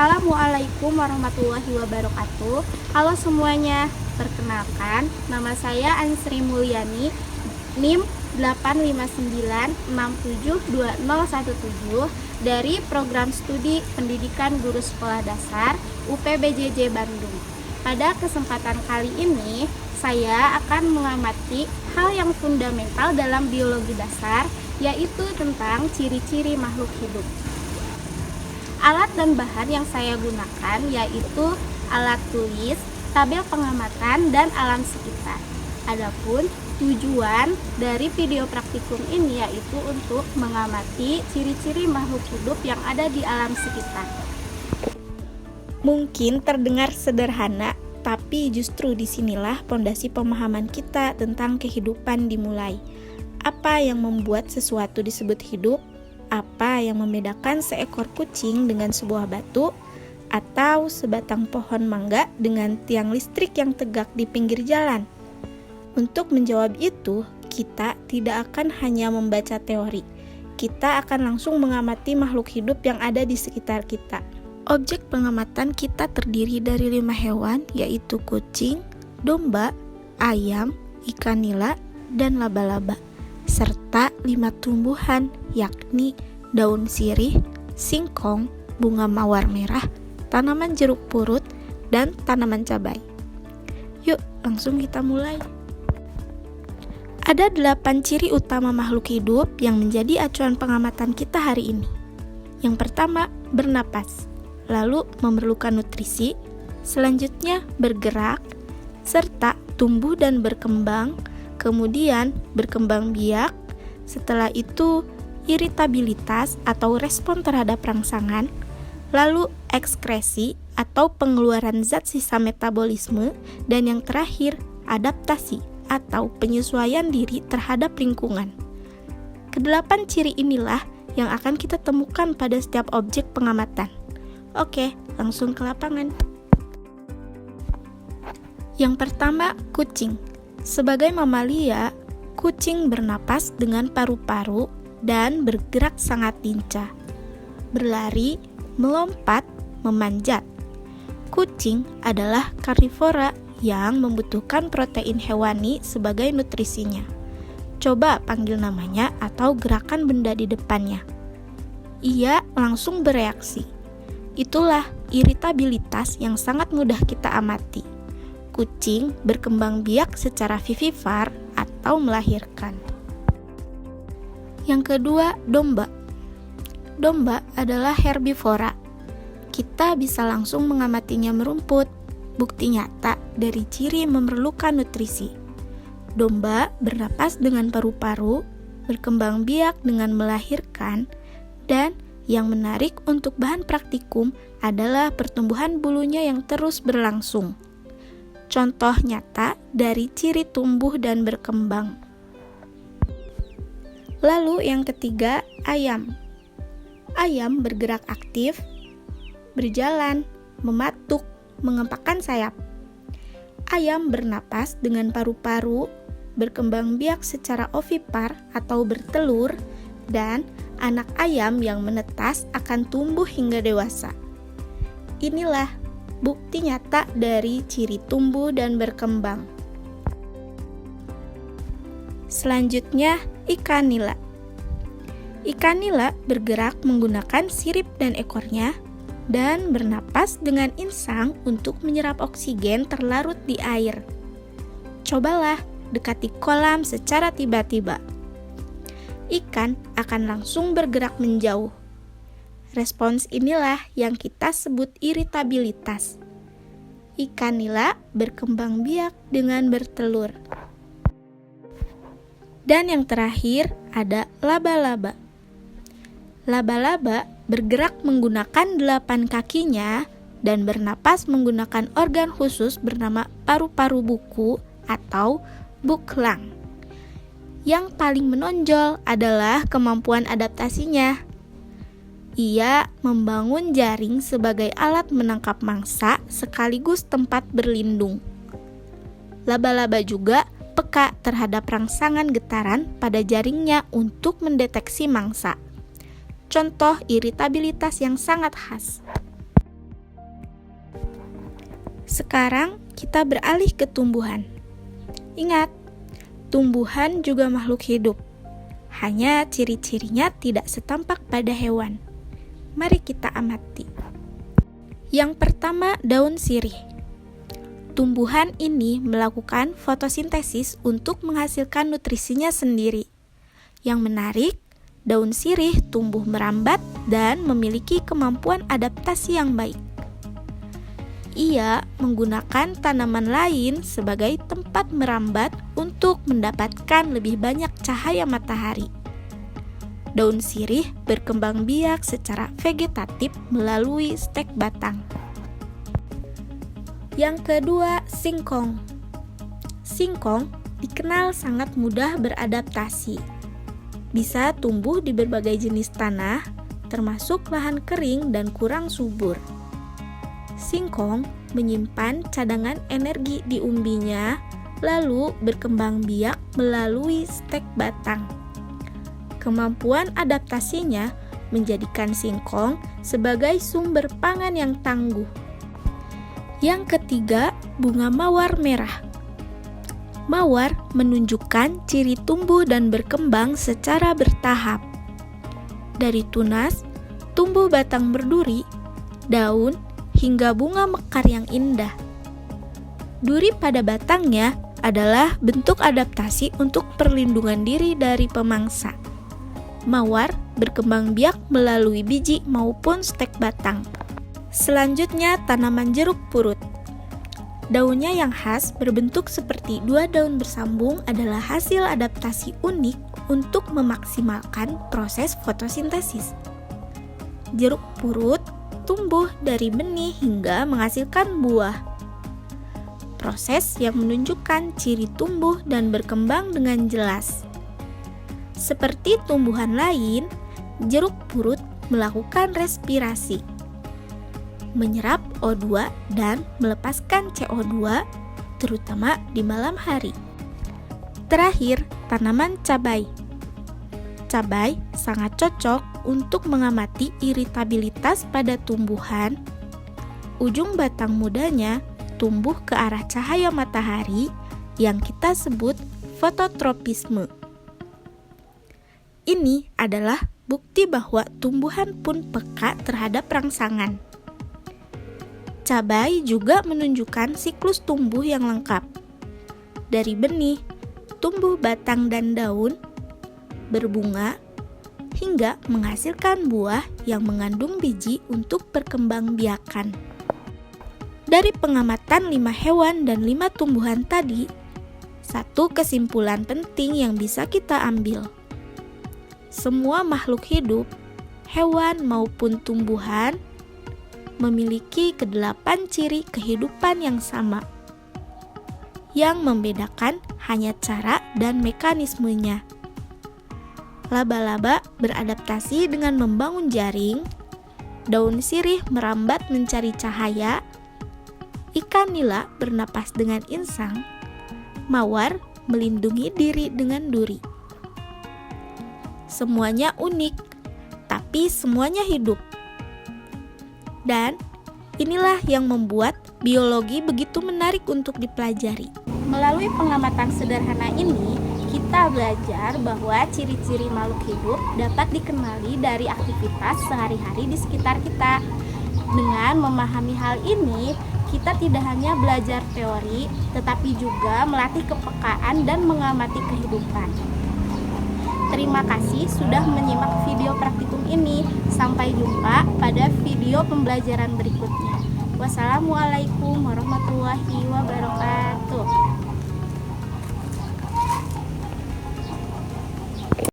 Assalamualaikum warahmatullahi wabarakatuh. Halo semuanya, perkenalkan nama saya Ansri Mulyani, NIM 859672017 dari Program Studi Pendidikan Guru Sekolah Dasar UPBJJ Bandung. Pada kesempatan kali ini, saya akan mengamati hal yang fundamental dalam biologi dasar, yaitu tentang ciri-ciri makhluk hidup. Alat dan bahan yang saya gunakan yaitu alat tulis, tabel pengamatan, dan alam sekitar. Adapun tujuan dari video praktikum ini yaitu untuk mengamati ciri-ciri makhluk hidup yang ada di alam sekitar. Mungkin terdengar sederhana, tapi justru disinilah pondasi pemahaman kita tentang kehidupan dimulai. Apa yang membuat sesuatu disebut hidup? Apa yang membedakan seekor kucing dengan sebuah batu, atau sebatang pohon mangga dengan tiang listrik yang tegak di pinggir jalan? Untuk menjawab itu, kita tidak akan hanya membaca teori. Kita akan langsung mengamati makhluk hidup yang ada di sekitar kita. Objek pengamatan kita terdiri dari 5 hewan, yaitu kucing, domba, ayam, ikan nila, dan laba-laba, serta 5 tumbuhan, yakni daun sirih, singkong, bunga mawar merah, tanaman jeruk purut, dan tanaman cabai. Yuk, langsung kita mulai. Ada 8 ciri utama makhluk hidup yang menjadi acuan pengamatan kita hari ini. Yang pertama, bernapas, lalu memerlukan nutrisi, selanjutnya bergerak, serta tumbuh dan berkembang, kemudian berkembang biak, setelah itu iritabilitas atau respon terhadap rangsangan, lalu ekskresi atau pengeluaran zat sisa metabolisme, dan yang terakhir adaptasi atau penyesuaian diri terhadap lingkungan. Kedelapan ciri inilah yang akan kita temukan pada setiap objek pengamatan. Oke, langsung ke lapangan. Yang pertama, kucing. Sebagai mamalia, kucing bernapas dengan paru-paru dan bergerak sangat lincah. Berlari, melompat, memanjat. Kucing adalah karnivora yang membutuhkan protein hewani sebagai nutrisinya. Coba panggil namanya atau gerakan benda di depannya. Ia langsung bereaksi. Itulah iritabilitas yang sangat mudah kita amati. Kucing berkembang biak secara vivipar atau melahirkan. Yang kedua, domba. Domba adalah herbivora. Kita bisa langsung mengamatinya merumput. Bukti nyata dari ciri memerlukan nutrisi. Domba bernapas dengan paru-paru, berkembang biak dengan melahirkan, dan yang menarik untuk bahan praktikum adalah pertumbuhan bulunya yang terus berlangsung. Contoh nyata dari ciri tumbuh dan berkembang. Lalu yang ketiga, ayam. Ayam bergerak aktif, berjalan, mematuk, mengepakkan sayap. Ayam bernapas dengan paru-paru, berkembang biak secara ovipar atau bertelur, dan anak ayam yang menetas akan tumbuh hingga dewasa. Inilah bukti nyata dari ciri tumbuh dan berkembang. Selanjutnya, ikan nila. Ikan nila bergerak menggunakan sirip dan ekornya dan bernapas dengan insang untuk menyerap oksigen terlarut di air. Cobalah dekati kolam secara tiba-tiba. Ikan akan langsung bergerak menjauh. Respons inilah yang kita sebut iritabilitas. Ikan nila berkembang biak dengan bertelur. Dan yang terakhir ada laba-laba. Laba-laba bergerak menggunakan 8 kakinya dan bernapas menggunakan organ khusus bernama paru-paru buku atau buklang. Yang paling menonjol adalah kemampuan adaptasinya. Ia membangun jaring sebagai alat menangkap mangsa sekaligus tempat berlindung. Laba-laba juga peka terhadap rangsangan getaran pada jaringnya untuk mendeteksi mangsa. Contoh iritabilitas yang sangat khas. Sekarang kita beralih ke tumbuhan. Ingat, tumbuhan juga makhluk hidup. Hanya ciri-cirinya tidak setampak pada hewan. Mari kita amati. Yang pertama, daun sirih. Tumbuhan ini melakukan fotosintesis untuk menghasilkan nutrisinya sendiri. Yang menarik, daun sirih tumbuh merambat dan memiliki kemampuan adaptasi yang baik. Ia menggunakan tanaman lain sebagai tempat merambat untuk mendapatkan lebih banyak cahaya matahari. Daun sirih berkembang biak secara vegetatif melalui stek batang. Yang kedua, singkong. Singkong dikenal sangat mudah beradaptasi. Bisa tumbuh di berbagai jenis tanah, termasuk lahan kering dan kurang subur. Singkong menyimpan cadangan energi di umbinya, lalu berkembang biak melalui stek batang. Kemampuan adaptasinya menjadikan singkong sebagai sumber pangan yang tangguh. Yang ketiga, bunga mawar merah. Mawar menunjukkan ciri tumbuh dan berkembang secara bertahap. Dari tunas, tumbuh batang berduri, daun, hingga bunga mekar yang indah. Duri pada batangnya adalah bentuk adaptasi untuk perlindungan diri dari pemangsa. Mawar berkembang biak melalui biji maupun stek batang. Selanjutnya, tanaman jeruk purut. Daunnya yang khas berbentuk seperti dua daun bersambung adalah hasil adaptasi unik untuk memaksimalkan proses fotosintesis. Jeruk purut tumbuh dari benih hingga menghasilkan buah. Proses yang menunjukkan ciri tumbuh dan berkembang dengan jelas. Seperti tumbuhan lain, jeruk purut melakukan respirasi, menyerap O2 dan melepaskan CO2, terutama di malam hari. Terakhir, tanaman cabai. Cabai sangat cocok untuk mengamati iritabilitas pada tumbuhan. Ujung batang mudanya tumbuh ke arah cahaya matahari yang kita sebut fototropisme. Ini adalah bukti bahwa tumbuhan pun peka terhadap rangsangan. Cabai juga menunjukkan siklus tumbuh yang lengkap. Dari benih, tumbuh batang dan daun, berbunga, hingga menghasilkan buah yang mengandung biji untuk perkembangbiakan. Dari pengamatan 5 hewan dan 5 tumbuhan tadi, satu kesimpulan penting yang bisa kita ambil. Semua makhluk hidup, hewan maupun tumbuhan, memiliki ke-8 ciri kehidupan yang sama. Yang membedakan hanya cara dan mekanismenya. Laba-laba beradaptasi dengan membangun jaring, daun sirih merambat mencari cahaya, ikan nila bernapas dengan insang, mawar melindungi diri dengan duri. Semuanya unik, tapi semuanya hidup. Dan inilah yang membuat biologi begitu menarik untuk dipelajari. Melalui pengamatan sederhana ini, kita belajar bahwa ciri-ciri makhluk hidup dapat dikenali dari aktivitas sehari-hari di sekitar kita. Dengan memahami hal ini, kita tidak hanya belajar teori, tetapi juga melatih kepekaan dan mengamati kehidupan. Terima kasih sudah menyimak video praktikum ini. Sampai jumpa pada video pembelajaran berikutnya. Wassalamualaikum warahmatullahi wabarakatuh.